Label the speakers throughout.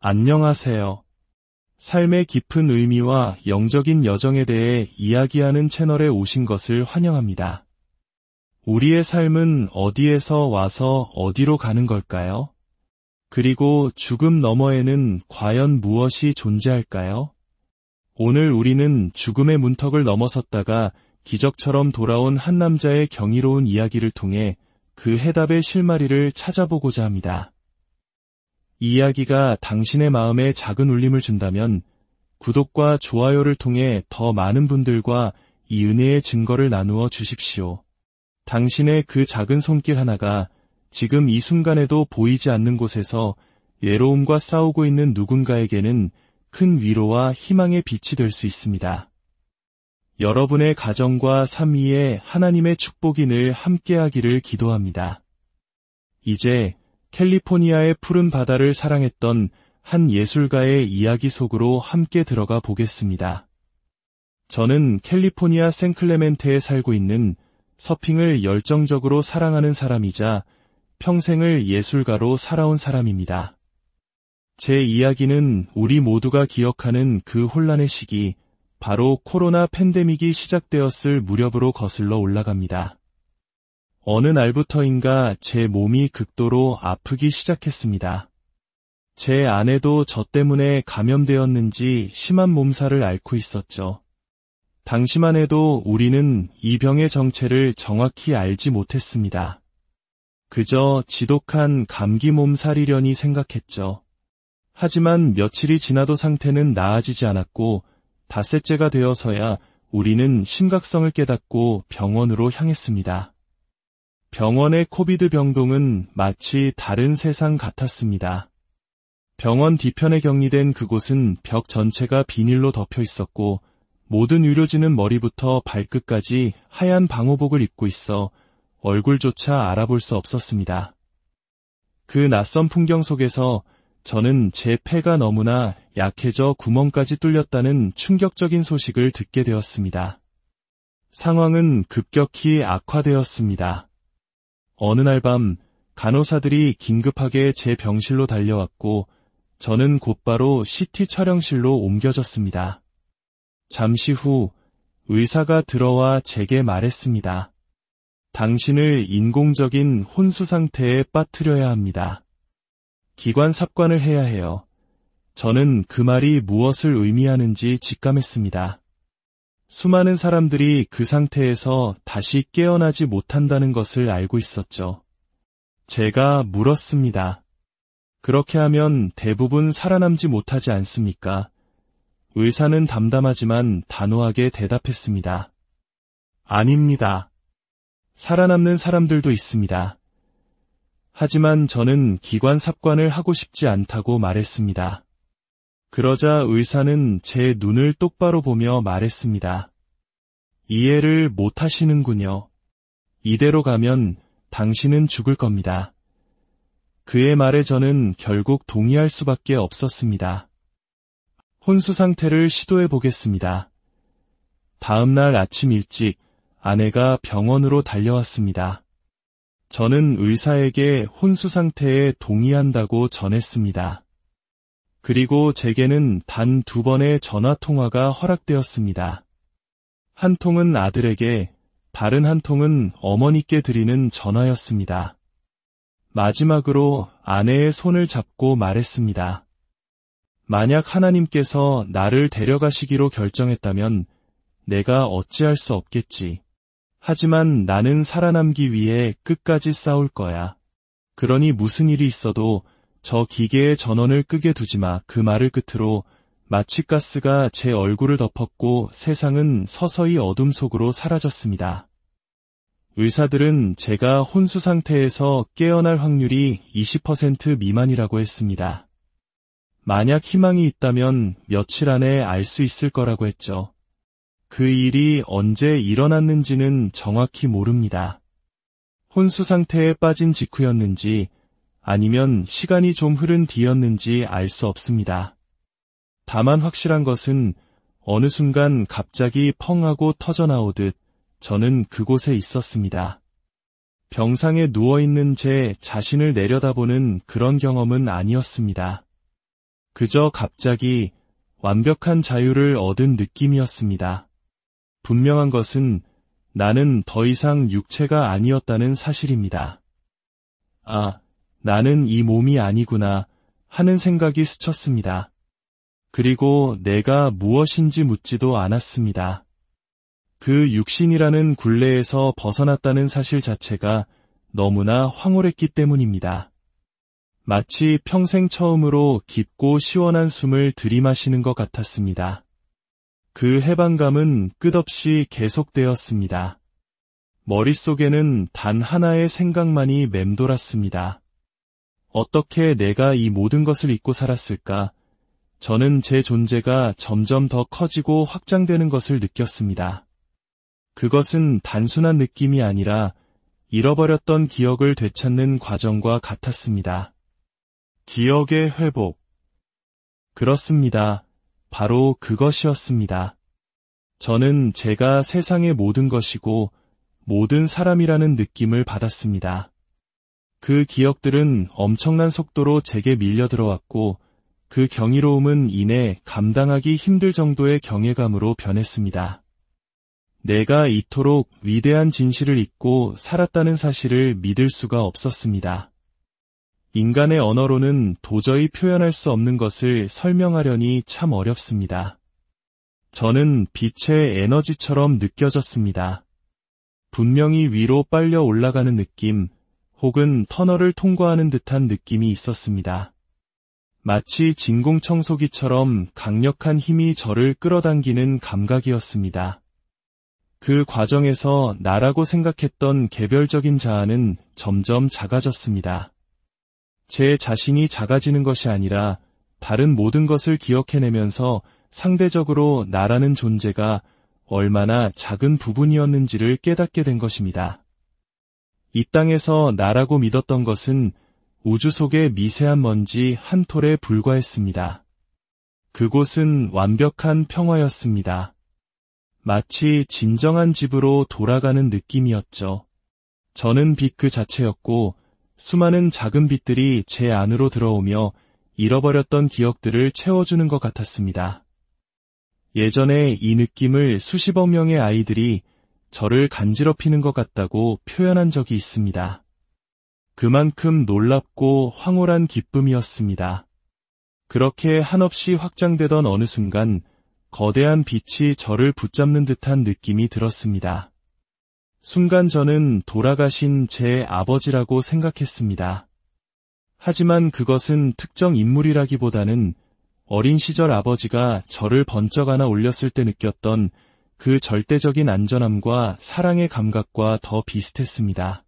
Speaker 1: 안녕하세요. 삶의 깊은 의미와 영적인 여정에 대해 이야기하는 채널에 오신 것을 환영합니다. 우리의 삶은 어디에서 와서 어디로 가는 걸까요? 그리고 죽음 너머에는 과연 무엇이 존재할까요? 오늘 우리는 죽음의 문턱을 넘어섰다가 기적처럼 돌아온 한 남자의 경이로운 이야기를 통해 그 해답의 실마리를 찾아보고자 합니다. 이 이야기가 당신의 마음에 작은 울림을 준다면 구독과 좋아요를 통해 더 많은 분들과 이 은혜의 증거를 나누어 주십시오. 당신의 그 작은 손길 하나가 지금 이 순간에도 보이지 않는 곳에서 외로움과 싸우고 있는 누군가에게는 큰 위로와 희망의 빛이 될 수 있습니다. 여러분의 가정과 삶 위에 하나님의 축복이 늘 함께하기를 기도합니다. 이제 캘리포니아의 푸른 바다를 사랑했던 한 예술가의 이야기 속으로 함께 들어가 보겠습니다. 저는 캘리포니아 샌클레멘테에 살고 있는 서핑을 열정적으로 사랑하는 사람이자 평생을 예술가로 살아온 사람입니다. 제 이야기는 우리 모두가 기억하는 그 혼란의 시기, 바로 코로나 팬데믹이 시작되었을 무렵으로 거슬러 올라갑니다. 어느 날부터인가 제 몸이 극도로 아프기 시작했습니다. 제 아내도 저 때문에 감염되었는지 심한 몸살을 앓고 있었죠. 당시만 해도 우리는 이 병의 정체를 정확히 알지 못했습니다. 그저 지독한 감기 몸살이려니 생각했죠. 하지만 며칠이 지나도 상태는 나아지지 않았고 닷새째가 되어서야 우리는 심각성을 깨닫고 병원으로 향했습니다. 병원의 코비드 병동은 마치 다른 세상 같았습니다. 병원 뒤편에 격리된 그곳은 벽 전체가 비닐로 덮여 있었고 모든 의료진은 머리부터 발끝까지 하얀 방호복을 입고 있어 얼굴조차 알아볼 수 없었습니다. 그 낯선 풍경 속에서 저는 제 폐가 너무나 약해져 구멍까지 뚫렸다는 충격적인 소식을 듣게 되었습니다. 상황은 급격히 악화되었습니다. 어느 날 밤 간호사들이 긴급하게 제 병실로 달려왔고 저는 곧바로 CT 촬영실로 옮겨졌습니다. 잠시 후 의사가 들어와 제게 말했습니다. 당신을 인공적인 혼수 상태에 빠뜨려야 합니다. 기관 삽관을 해야 해요. 저는 그 말이 무엇을 의미하는지 직감했습니다. 수많은 사람들이 그 상태에서 다시 깨어나지 못한다는 것을 알고 있었죠. 제가 물었습니다. 그렇게 하면 대부분 살아남지 못하지 않습니까? 의사는 담담하지만 단호하게 대답했습니다. 아닙니다. 살아남는 사람들도 있습니다. 하지만 저는 기관 삽관을 하고 싶지 않다고 말했습니다. 그러자 의사는 제 눈을 똑바로 보며 말했습니다. 이해를 못하시는군요. 이대로 가면 당신은 죽을 겁니다. 그의 말에 저는 결국 동의할 수밖에 없었습니다. 혼수 상태를 시도해 보겠습니다. 다음 날 아침 일찍 아내가 병원으로 달려왔습니다. 저는 의사에게 혼수 상태에 동의한다고 전했습니다. 그리고 제게는 단 2번의 전화 통화가 허락되었습니다. 한 통은 아들에게, 다른 한 통은 어머니께 드리는 전화였습니다. 마지막으로 아내의 손을 잡고 말했습니다. 만약 하나님께서 나를 데려가시기로 결정했다면 내가 어찌할 수 없겠지. 하지만 나는 살아남기 위해 끝까지 싸울 거야. 그러니 무슨 일이 있어도 저 기계의 전원을 끄게 두지 마. 그 말을 끝으로 마취가스가 제 얼굴을 덮었고 세상은 서서히 어둠 속으로 사라졌습니다. 의사들은 제가 혼수 상태에서 깨어날 확률이 20% 미만이라고 했습니다. 만약 희망이 있다면 며칠 안에 알 수 있을 거라고 했죠. 그 일이 언제 일어났는지는 정확히 모릅니다. 혼수 상태에 빠진 직후였는지 아니면 시간이 좀 흐른 뒤였는지 알 수 없습니다. 다만 확실한 것은 어느 순간 갑자기 펑 하고 터져나오듯 저는 그곳에 있었습니다. 병상에 누워있는 제 자신을 내려다보는 그런 경험은 아니었습니다. 그저 갑자기 완벽한 자유를 얻은 느낌이었습니다. 분명한 것은 나는 더 이상 육체가 아니었다는 사실입니다. 아, 나는 이 몸이 아니구나 하는 생각이 스쳤습니다. 그리고 내가 무엇인지 묻지도 않았습니다. 그 육신이라는 굴레에서 벗어났다는 사실 자체가 너무나 황홀했기 때문입니다. 마치 평생 처음으로 깊고 시원한 숨을 들이마시는 것 같았습니다. 그 해방감은 끝없이 계속되었습니다. 머릿속에는 단 하나의 생각만이 맴돌았습니다. 어떻게 내가 이 모든 것을 잊고 살았을까? 저는 제 존재가 점점 더 커지고 확장되는 것을 느꼈습니다. 그것은 단순한 느낌이 아니라 잃어버렸던 기억을 되찾는 과정과 같았습니다. 기억의 회복. 그렇습니다. 바로 그것이었습니다. 저는 제가 세상의 모든 것이고 모든 사람이라는 느낌을 받았습니다. 그 기억들은 엄청난 속도로 제게 밀려 들어왔고 그 경이로움은 이내 감당하기 힘들 정도의 경외감으로 변했습니다. 내가 이토록 위대한 진실을 잊고 살았다는 사실을 믿을 수가 없었습니다. 인간의 언어로는 도저히 표현할 수 없는 것을 설명하려니 참 어렵습니다. 저는 빛의 에너지처럼 느껴졌습니다. 분명히 위로 빨려 올라가는 느낌, 혹은 터널을 통과하는 듯한 느낌이 있었습니다. 마치 진공청소기처럼 강력한 힘이 저를 끌어당기는 감각이었습니다. 그 과정에서 나라고 생각했던 개별적인 자아는 점점 작아졌습니다. 제 자신이 작아지는 것이 아니라 다른 모든 것을 기억해내면서 상대적으로 나라는 존재가 얼마나 작은 부분이었는지를 깨닫게 된 것입니다. 이 땅에서 나라고 믿었던 것은 우주 속의 미세한 먼지 한 톨에 불과했습니다. 그곳은 완벽한 평화였습니다. 마치 진정한 집으로 돌아가는 느낌이었죠. 저는 빛 그 자체였고 수많은 작은 빛들이 제 안으로 들어오며 잃어버렸던 기억들을 채워주는 것 같았습니다. 예전에 이 느낌을 수십억 명의 아이들이 저를 간지럽히는 것 같다고 표현한 적이 있습니다. 그만큼 놀랍고 황홀한 기쁨이었습니다. 그렇게 한없이 확장되던 어느 순간 거대한 빛이 저를 붙잡는 듯한 느낌이 들었습니다. 순간 저는 돌아가신 제 아버지라고 생각했습니다. 하지만 그것은 특정 인물이라기보다는 어린 시절 아버지가 저를 번쩍 안아 올렸을 때 느꼈던 그 절대적인 안전함과 사랑의 감각과 더 비슷했습니다.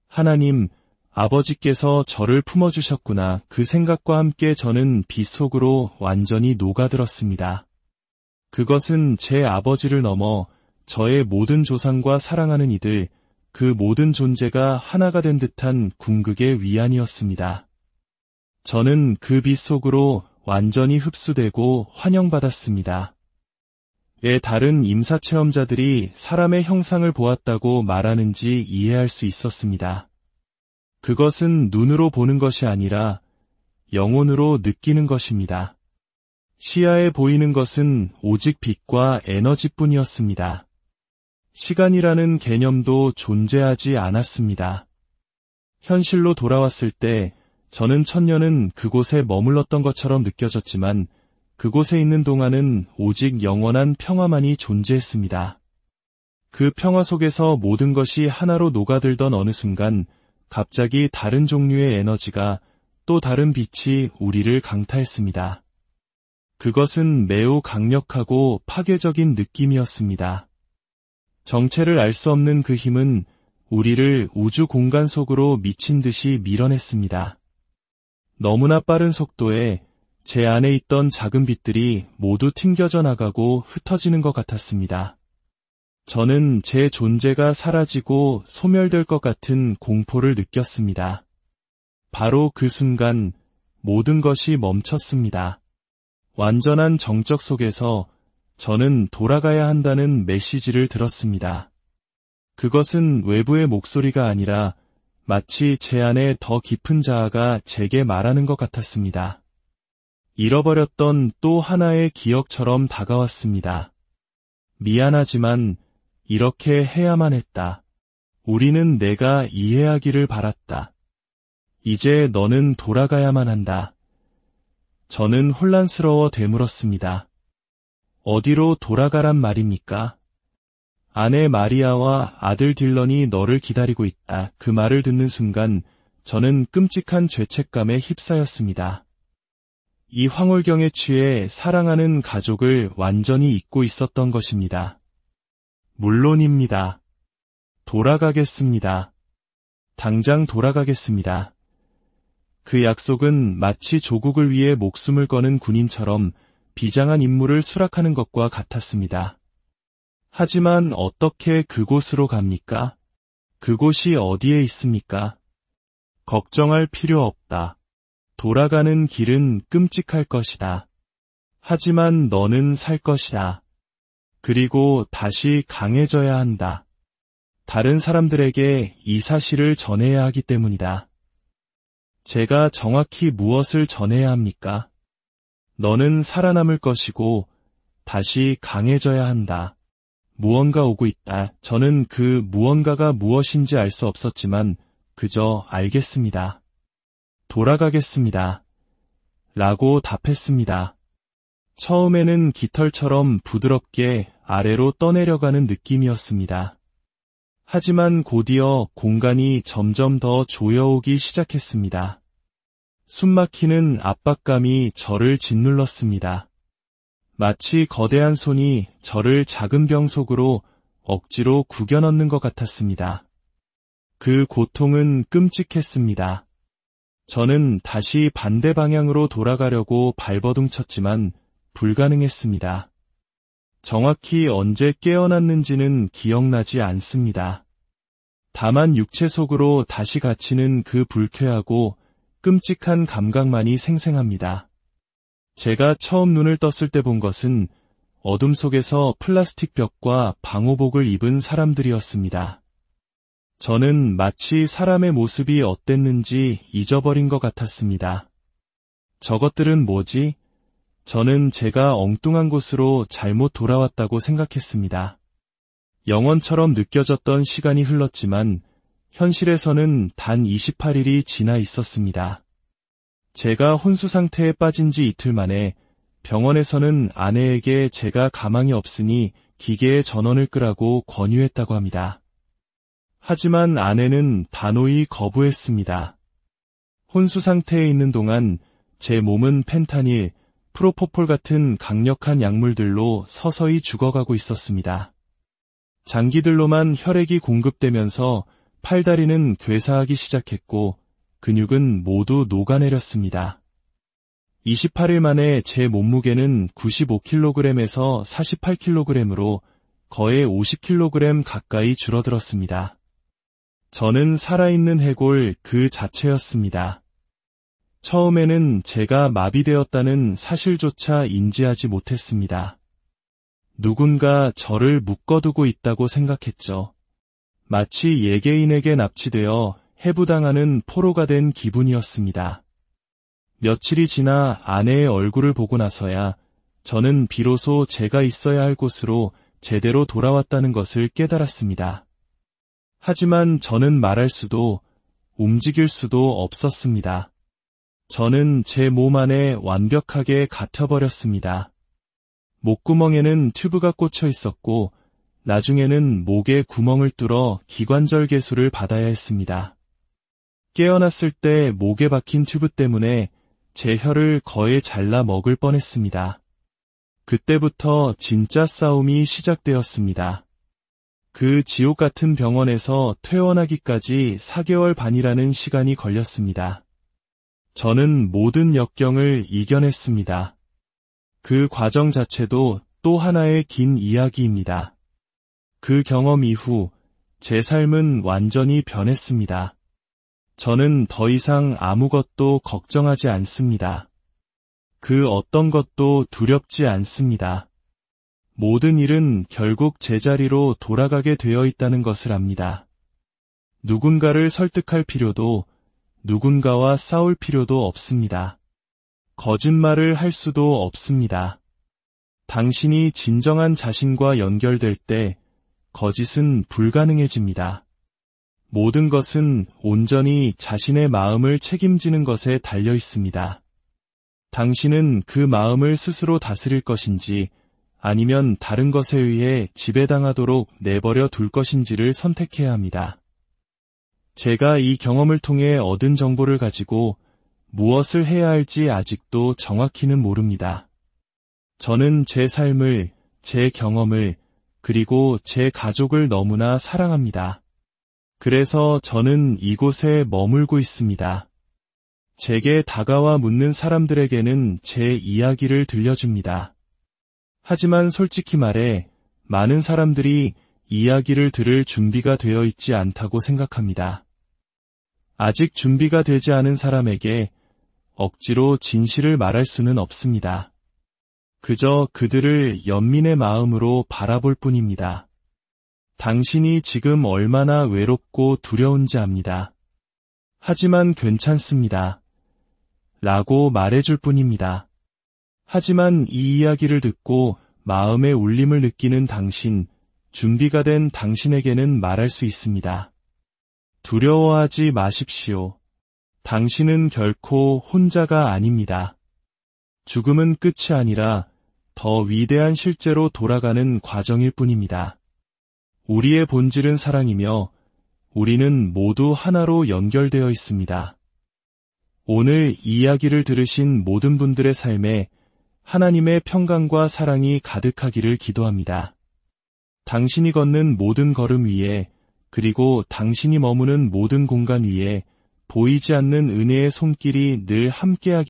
Speaker 1: 하나님, 아버지께서 저를 품어주셨구나. 그 생각과 함께 저는 빛 속으로 완전히 녹아들었습니다. 그것은 제 아버지를 넘어 저의 모든 조상과 사랑하는 이들, 그 모든 존재가 하나가 된 듯한 궁극의 위안이었습니다. 저는 그 빛 속으로 완전히 흡수되고 환영받았습니다. 왜 다른 임사체험자들이 사람의 형상을 보았다고 말하는지 이해할 수 있었습니다. 그것은 눈으로 보는 것이 아니라 영혼으로 느끼는 것입니다. 시야에 보이는 것은 오직 빛과 에너지뿐이었습니다. 시간이라는 개념도 존재하지 않았습니다. 현실로 돌아왔을 때 저는 천년은 그곳에 머물렀던 것처럼 느껴졌지만 그곳에 있는 동안은 오직 영원한 평화만이 존재했습니다. 그 평화 속에서 모든 것이 하나로 녹아들던 어느 순간 갑자기 다른 종류의 에너지가 또 다른 빛이 우리를 강타했습니다. 그것은 매우 강력하고 파괴적인 느낌이었습니다. 정체를 알 수 없는 그 힘은 우리를 우주 공간 속으로 미친 듯이 밀어냈습니다. 너무나 빠른 속도에 제 안에 있던 작은 빛들이 모두 튕겨져 나가고 흩어지는 것 같았습니다. 저는 제 존재가 사라지고 소멸될 것 같은 공포를 느꼈습니다. 바로 그 순간 모든 것이 멈췄습니다. 완전한 정적 속에서 저는 돌아가야 한다는 메시지를 들었습니다. 그것은 외부의 목소리가 아니라 마치 제 안에 더 깊은 자아가 제게 말하는 것 같았습니다. 잃어버렸던 또 하나의 기억처럼 다가왔습니다. 미안하지만 이렇게 해야만 했다. 우리는 내가 이해하기를 바랐다. 이제 너는 돌아가야만 한다. 저는 혼란스러워 되물었습니다. 어디로 돌아가란 말입니까? 아내 마리아와 아들 딜런이 너를 기다리고 있다. 그 말을 듣는 순간 저는 끔찍한 죄책감에 휩싸였습니다. 이 황홀경에 취해 사랑하는 가족을 완전히 잊고 있었던 것입니다. 물론입니다. 돌아가겠습니다. 당장 돌아가겠습니다. 그 약속은 마치 조국을 위해 목숨을 거는 군인처럼 비장한 임무를 수락하는 것과 같았습니다. 하지만 어떻게 그곳으로 갑니까? 그곳이 어디에 있습니까? 걱정할 필요 없다. 돌아가는 길은 끔찍할 것이다. 하지만 너는 살 것이다. 그리고 다시 강해져야 한다. 다른 사람들에게 이 사실을 전해야 하기 때문이다. 제가 정확히 무엇을 전해야 합니까? 너는 살아남을 것이고 다시 강해져야 한다. 무언가 오고 있다. 저는 그 무언가가 무엇인지 알 수 없었지만 그저 알겠습니다. 돌아가겠습니다. 라고 답했습니다. 처음에는 깃털처럼 부드럽게 아래로 떠내려가는 느낌이었습니다. 하지만 곧이어 공간이 점점 더 조여오기 시작했습니다. 숨막히는 압박감이 저를 짓눌렀습니다. 마치 거대한 손이 저를 작은 병 속으로 억지로 구겨 넣는 것 같았습니다. 그 고통은 끔찍했습니다. 저는 다시 반대 방향으로 돌아가려고 발버둥 쳤지만 불가능했습니다. 정확히 언제 깨어났는지는 기억나지 않습니다. 다만 육체 속으로 다시 갇히는 그 불쾌하고 끔찍한 감각만이 생생합니다. 제가 처음 눈을 떴을 때 본 것은 어둠 속에서 플라스틱 벽과 방호복을 입은 사람들이었습니다. 저는 마치 사람의 모습이 어땠는지 잊어버린 것 같았습니다. 저것들은 뭐지? 저는 제가 엉뚱한 곳으로 잘못 돌아왔다고 생각했습니다. 영원처럼 느껴졌던 시간이 흘렀지만 현실에서는 단 28일이 지나 있었습니다. 제가 혼수 상태에 빠진 지 이틀 만에 병원에서는 아내에게 제가 가망이 없으니 기계에 전원을 끄라고 권유했다고 합니다. 하지만 아내는 단호히 거부했습니다. 혼수 상태에 있는 동안 제 몸은 펜타닐, 프로포폴 같은 강력한 약물들로 서서히 죽어가고 있었습니다. 장기들로만 혈액이 공급되면서 팔다리는 괴사하기 시작했고 근육은 모두 녹아내렸습니다. 28일 만에 제 몸무게는 95kg에서 48kg으로 거의 50kg 가까이 줄어들었습니다. 저는 살아있는 해골 그 자체였습니다. 처음에는 제가 마비되었다는 사실조차 인지하지 못했습니다. 누군가 저를 묶어두고 있다고 생각했죠. 마치 예개인에게 납치되어 해부당하는 포로가 된 기분이었습니다. 며칠이 지나 아내의 얼굴을 보고 나서야 저는 비로소 제가 있어야 할 곳으로 제대로 돌아왔다는 것을 깨달았습니다. 하지만 저는 말할 수도 움직일 수도 없었습니다. 저는 제 몸 안에 완벽하게 갇혀버렸습니다. 목구멍에는 튜브가 꽂혀 있었고 나중에는 목에 구멍을 뚫어 기관절 개수를 받아야 했습니다. 깨어났을 때 목에 박힌 튜브 때문에 제 혀를 거의 잘라 먹을 뻔했습니다. 그때부터 진짜 싸움이 시작되었습니다. 그 지옥 같은 병원에서 퇴원하기까지 4개월 반이라는 시간이 걸렸습니다. 저는 모든 역경을 이겨냈습니다. 그 과정 자체도 또 하나의 긴 이야기입니다. 그 경험 이후 제 삶은 완전히 변했습니다. 저는 더 이상 아무것도 걱정하지 않습니다. 그 어떤 것도 두렵지 않습니다. 모든 일은 결국 제자리로 돌아가게 되어 있다는 것을 압니다. 누군가를 설득할 필요도 누군가와 싸울 필요도 없습니다. 거짓말을 할 수도 없습니다. 당신이 진정한 자신과 연결될 때 거짓은 불가능해집니다. 모든 것은 온전히 자신의 마음을 책임지는 것에 달려 있습니다. 당신은 그 마음을 스스로 다스릴 것인지 아니면 다른 것에 의해 지배당하도록 내버려 둘 것인지를 선택해야 합니다. 제가 이 경험을 통해 얻은 정보를 가지고 무엇을 해야 할지 아직도 정확히는 모릅니다. 저는 제 삶을, 제 경험을, 그리고 제 가족을 너무나 사랑합니다. 그래서 저는 이곳에 머물고 있습니다. 제게 다가와 묻는 사람들에게는 제 이야기를 들려줍니다. 하지만 솔직히 말해 많은 사람들이 이야기를 들을 준비가 되어 있지 않다고 생각합니다. 아직 준비가 되지 않은 사람에게 억지로 진실을 말할 수는 없습니다. 그저 그들을 연민의 마음으로 바라볼 뿐입니다. 당신이 지금 얼마나 외롭고 두려운지 압니다. 하지만 괜찮습니다. 라고 말해줄 뿐입니다. 하지만 이 이야기를 듣고 마음의 울림을 느끼는 당신, 준비가 된 당신에게는 말할 수 있습니다. 두려워하지 마십시오. 당신은 결코 혼자가 아닙니다. 죽음은 끝이 아니라 더 위대한 실제로 돌아가는 과정일 뿐입니다. 우리의 본질은 사랑이며 우리는 모두 하나로 연결되어 있습니다. 오늘 이야기를 들으신 모든 분들의 삶에 하나님의 평강과 사랑이 가득하기를 기도합니다. 당신이 걷는 모든 걸음 위에 그리고 당신이 머무는 모든 공간 위에 보이지 않는 은혜의 손길이 늘 함께하기를